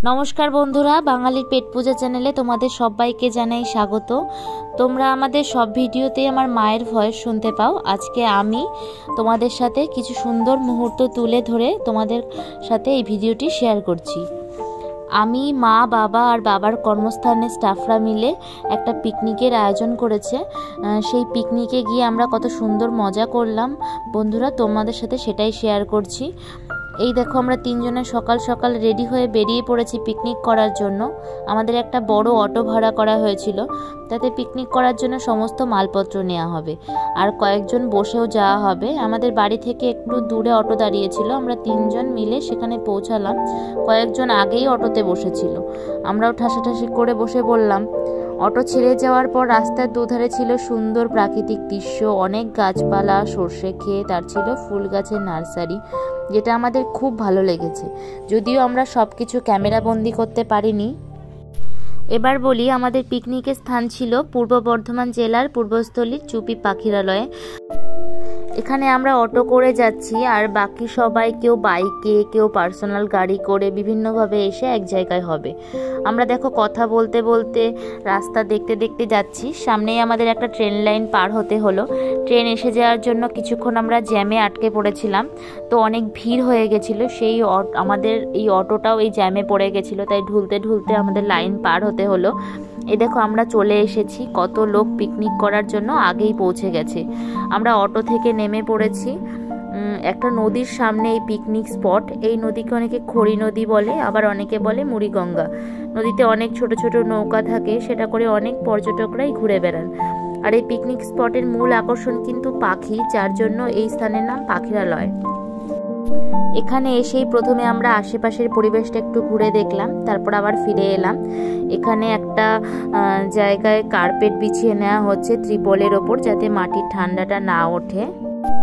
নমস্কার বন্ধুরা, বাঙালির পেট পূজা চ্যানেলে তোমাদের সবাইকে জানাই স্বাগত। তোমরা আমাদের সব ভিডিওতেই আমার মায়ের ভয়েস শুনতে পাও। আজকে আমি তোমাদের সাথে কিছু সুন্দর মুহূর্ত তুলে ধরে তোমাদের সাথে এই ভিডিওটি শেয়ার করছি। আমি, মা, বাবা আর বাবার কর্মস্থানের স্টাফরা মিলে একটা পিকনিকের আয়োজন করেছে। সেই পিকনিকে গিয়ে আমরা কত সুন্দর মজা করলাম বন্ধুরা, তোমাদের সাথে সেটাই শেয়ার করছি। এই দেখো, আমরা তিনজনে সকাল সকাল রেডি হয়ে বেরিয়ে পড়েছি পিকনিক করার জন্য। আমাদের একটা বড় অটো ভাড়া করা হয়েছিল, তাতে পিকনিক করার জন্য সমস্ত মালপত্র নেওয়া হবে আর কয়েকজন বসেও যাওয়া হবে। আমাদের বাড়ি থেকে একটু দূরে অটো দাঁড়িয়েছিল, আমরা তিনজন মিলে সেখানে পৌঁছালাম। কয়েকজন আগেই অটোতে বসেছিল, আমরাও ঠাসাঠাসি করে বসে পড়লাম। অটো ছেড়ে যাওয়ার পর রাস্তার দুধারে ছিল সুন্দর প্রাকৃতিক দৃশ্য, অনেক গাছপালা, সর্ষে ক্ষেত আর ছিল ফুল গাছের নার্সারি, যেটা আমাদের খুব ভালো লেগেছে। যদিও আমরা সব কিছু ক্যামেরাবন্দি করতে পারিনি। এবার বলি, আমাদের পিকনিকের স্থান ছিল পূর্ব বর্ধমান জেলার পূর্বস্থলীর চুপি পাখিরালয়ে। এখানে আমরা অটো করে যাচ্ছি আর বাকি সবাই কেউ বাইকে, কেউ পার্সোনাল গাড়ি করে বিভিন্নভাবে এসে এক জায়গায় হবে। আমরা দেখো কথা বলতে বলতে রাস্তা দেখতে দেখতে যাচ্ছি। সামনেই আমাদের একটা ট্রেন লাইন পার হতে হলো। ট্রেন এসে যাওয়ার জন্য কিছুক্ষণ আমরা জ্যামে আটকে পড়েছিলাম, তো অনেক ভিড় হয়ে গেছিলো। সেই আমাদের এই অটোটাও এই জ্যামে পড়ে গেছিলো, তাই ঢুলতে ঢুলতে আমাদের লাইন পার হতে হলো। এই দেখো আমরা চলে এসেছি, কত লোক পিকনিক করার জন্য আগেই পৌঁছে গেছে। আমরা অটো থেকে নেমে পড়েছি। একটা নদীর সামনে এই পিকনিক স্পট। এই নদীকে অনেকে খড়ি নদী বলে, আবার অনেকে বলে মুড়িগঙ্গা। নদীতে অনেক ছোট ছোট নৌকা থাকে, সেটা করে অনেক পর্যটকরাই ঘুরে বেড়ান। আর এই পিকনিক স্পটের মূল আকর্ষণ কিন্তু পাখি, যার জন্য এই স্থানের নাম পাখিরালয়। এখানে এসেই প্রথমে আমরা আশেপাশের পরিবেশটা একটু ঘুরে দেখলাম, তারপর আবার ফিরে এলাম। এখানে একটা জায়গায় কার্পেট বিছিয়ে নেওয়া হচ্ছে ত্রিপলের ওপর, যাতে মাটির ঠান্ডাটা না ওঠে।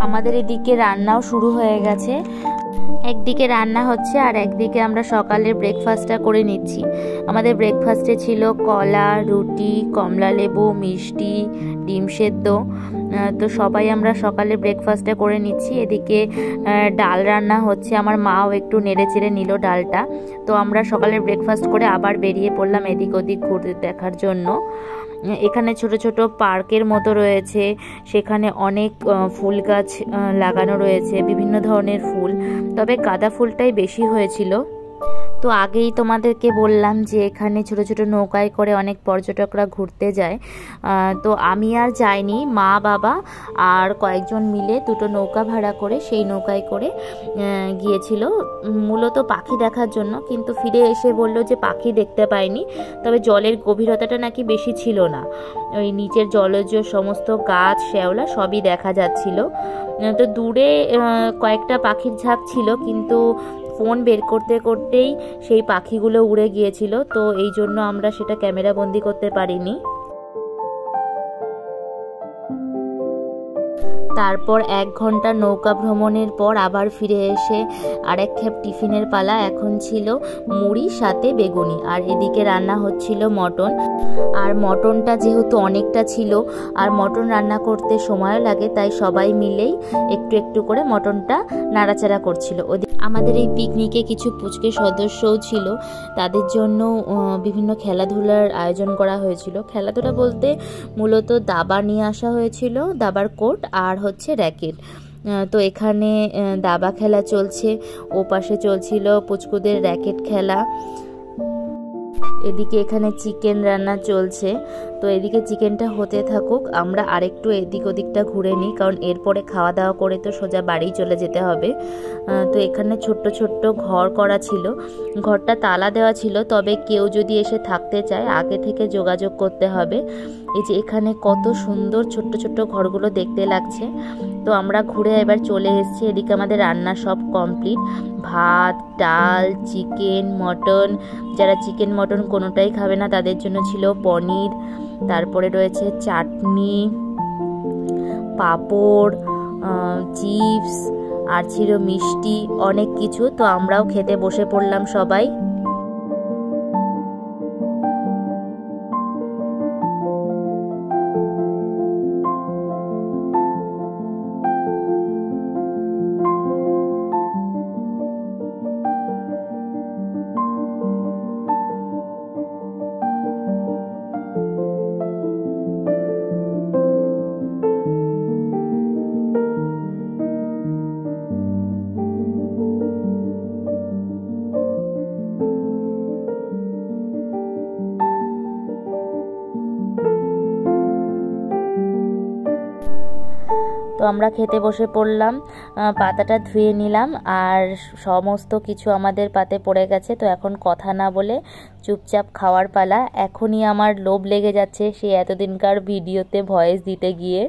আমাদের এদিকে রান্নাও শুরু হয়ে গেছে। একদিকে রান্না হচ্ছে আর একদিকে আমরা সকালের ব্রেকফাস্টটা করে নিচ্ছি। আমাদের ব্রেকফাস্টে ছিল কলা, রুটি, কমলা লেবু, মিষ্টি, ডিম সেদ্ধ। তো সবাই আমরা সকালে ব্রেকফাস্টটা করে নিচ্ছি। এদিকে ডাল রান্না হচ্ছে, আমার মাও একটু নেড়ে চেড়ে নিল ডালটা। তো আমরা সকালের ব্রেকফাস্ট করে আবার বেরিয়ে পড়লাম এদিক ওদিক ঘুরে দেখার জন্য। এখানে ছোট ছোট পার্কের মতো রয়েছে, সেখানে অনেক ফুল গাছ লাগানো রয়েছে, বিভিন্ন ধরনের ফুল, তবে গাঁদা ফুলটাই বেশি হয়েছিল। তো আগেই তোমাদেরকে বললাম যে এখানে ছোট ছোট নৌকায় করে অনেক পর্যটকরা ঘুরতে যায়। তো আমি আর যাইনি, মা, বাবা আর কয়েকজন মিলে দুটো নৌকা ভাড়া করে সেই নৌকায় করে গিয়েছিল মূলত পাখি দেখার জন্য। কিন্তু ফিরে এসে বললো যে পাখি দেখতে পায়নি, তবে জলের গভীরতাটা নাকি বেশি ছিল না, ওই নিচের জলজ সমস্ত গাছ, শ্যাওলা সবই দেখা যাচ্ছিল। তো দূরে কয়েকটা পাখির ঝাঁক ছিল, কিন্তু ফোন বের করতে করতেই সেই পাখিগুলো উড়ে গিয়েছিল, তো এই জন্য আমরা সেটা ক্যামেরা বন্দি করতে পারিনি। তারপর 1 ঘন্টা নৌকা ভ্রমণের পর আবার ফিরে এসে আরেক খেপ টিফিনের পালা। এখন ছিল মুড়ি সাথে বেগুনি, আর এদিকে রান্না হচ্ছিল মটন। আর মটনটা যেহেতু অনেকটা ছিল আর মটন রান্না করতে সময়ও লাগে, তাই সবাই মিলেই একটু একটু করে মটনটা নাড়াচাড়া করছিল। আমাদের এই পিকনিকে কিছু পুচকে সদস্যও ছিল, তাদের জন্য বিভিন্ন খেলাধুলার আয়োজন করা হয়েছিল। খেলাধুলা বলতে মূলত দাবা নিয়ে আসা হয়েছিল, দাবার কোর্ট আর হচ্ছে র্যাকেট। তো এখানে দাবা খেলা চলছে, ও পাশে চলছিল পুচকুদের র্যাকেট খেলা। এদিকে এখানে চিকেন রান্না চলছে। তো এদিকে চিকেনটা হতে থাকুক, আমরা আরেকটু এদিক ওদিকটা ঘুরে নিই, কারণ এরপরে খাওয়া দাওয়া করে তো সোজা বাড়ি চলে যেতে হবে। তো এখানে ছোট্ট ছোট্ট ঘর করা ছিল, ঘরটা তালা দেওয়া ছিল, তবে কেউ যদি এসে থাকতে চায় আগে থেকে যোগাযোগ করতে হবে। এই যে এখানে কত সুন্দর ছোট্ট ছোট্ট ঘরগুলো দেখতে লাগছে। তো আমরা ঘুরে এবার চলে এসেছি। এদিকে আমাদের রান্না সব কমপ্লিট, ভাত, ডাল, চিকেন, মটন। যারা চিকেন মটন কোনোটাই খাবে না তাদের জন্য ছিল পনির, তারপরে রয়েছে চাটনি, পাঁপড়, চিপস আর ছিল মিষ্টি, অনেক কিছু। তো আমরাও খেতে বসে পড়লাম সবাই। তো আমরা খেতে বসে পড়লাম, পাতাটা ধুয়ে নিলাম আর সমস্ত কিছু আমাদের পাতে পড়ে গেছে। তো এখন কথা না বলে চুপচাপ খাওয়ার পালা। এখনই আমার লোভ লেগে যাচ্ছে সেই এতদিনকার ভিডিওতে ভয়েস দিতে গিয়ে।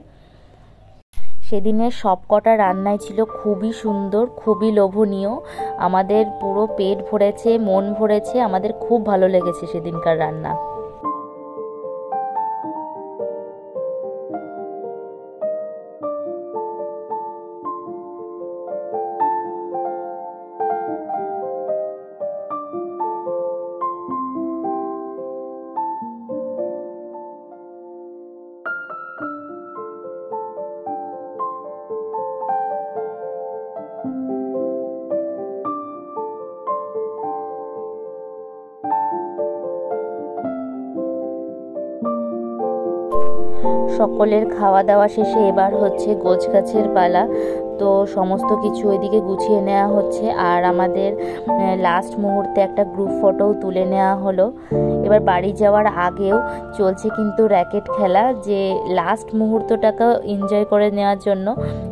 সেদিনের সব কটা রান্নাই ছিল খুবই সুন্দর, খুবই লোভনীয়। আমাদের পুরো পেট ভরেছে, মন ভরেছে, আমাদের খুব ভালো লেগেছে সেদিনকার রান্না। সকলের খাওয়া দাওয়া শেষে এবার হচ্ছে গোছগাছের পালা। তো সমস্ত কিছু ওইদিকে গুছিয়ে নেওয়া হচ্ছে আর আমাদের লাস্ট মুহূর্তে একটা গ্রুপ ফটোও তুলে নেওয়া হলো। এবার বাড়ি যাওয়ার আগেও চলছে কিন্তু র্যাকেট খেলা, যে লাস্ট মুহূর্তটাকে এনজয় করে নেওয়ার জন্য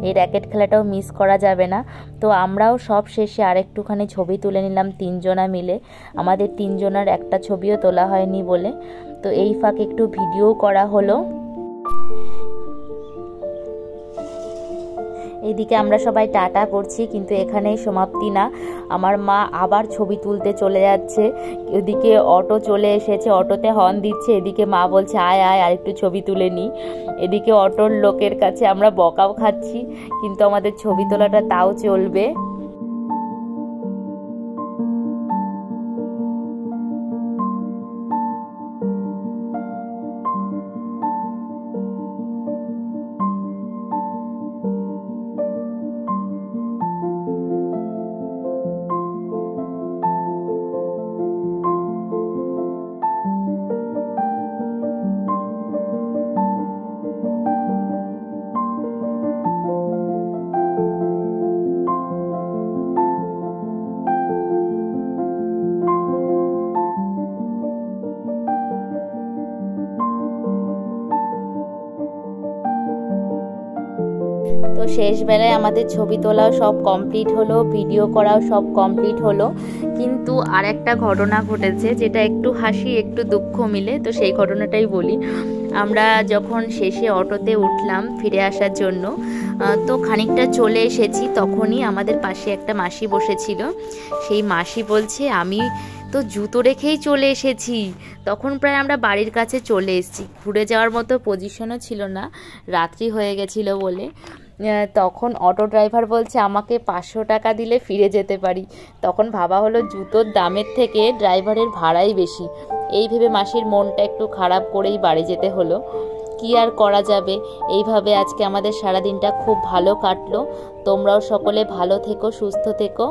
এই র্যাকেট খেলাটাও মিস করা যাবে না। তো আমরাও সব শেষে আরেকটুখানি ছবি তুলে নিলাম তিনজনা মিলে। আমাদের তিনজনার একটা ছবিও তোলা হয়নি বলে, তো এই ফাঁকে একটু ভিডিও করা হলো। এদিকে আমরা সবাই টাটা করছি, কিন্তু এখানেই সমাপ্তি না। আমার মা আবার ছবি তুলতে চলে যাচ্ছে। ওদিকে অটো চলে এসেছে, অটোতে হর্ন দিচ্ছে, এদিকে মা বলছে আয় আয় আর একটু ছবি তুলে নি। এদিকে অটোর লোকের কাছে আমরা বকাও খাচ্ছি, কিন্তু আমাদের ছবি তোলাটা তাও চলবে। তো শেষ বেলায় আমাদের ছবি তোলাও সব কমপ্লিট হলো, ভিডিও করাও সব কমপ্লিট হলো। কিন্তু আর একটা ঘটনা ঘটেছে যেটা একটু হাসি একটু দুঃখ মিলে, তো সেই ঘটনাটাই বলি। আমরা যখন শেষে অটোতে উঠলাম ফিরে আসার জন্য, তো খানিকটা চলে এসেছি, তখনই আমাদের পাশে একটা মাসি বসেছিল। সেই মাসি বলছে আমি তো জুতো রেখেই চলে এসেছি। তখন প্রায় আমরা বাড়ির কাছে চলে এসেছি, ঘুরে যাওয়ার মতো পজিশনও ছিল না, রাত্রি হয়ে গেছিলো বলে। তখন অটো ড্রাইভার বলছে আমাকে 500 টাকা দিলে ফিরে যেতে পারি। তখন ভাবা হলো জুতোর দামের থেকে ড্রাইভারের ভাড়াই বেশি। এই ভেবে মাসির মনটা একটু খারাপ করেই বাড়ি যেতে হলো। কি আর করা যাবে, এইভাবে আজকে আমাদের সারাদিনটা খুব ভালো কাটলো। তোমরাও সকলে ভালো থেকো, সুস্থ থেকো।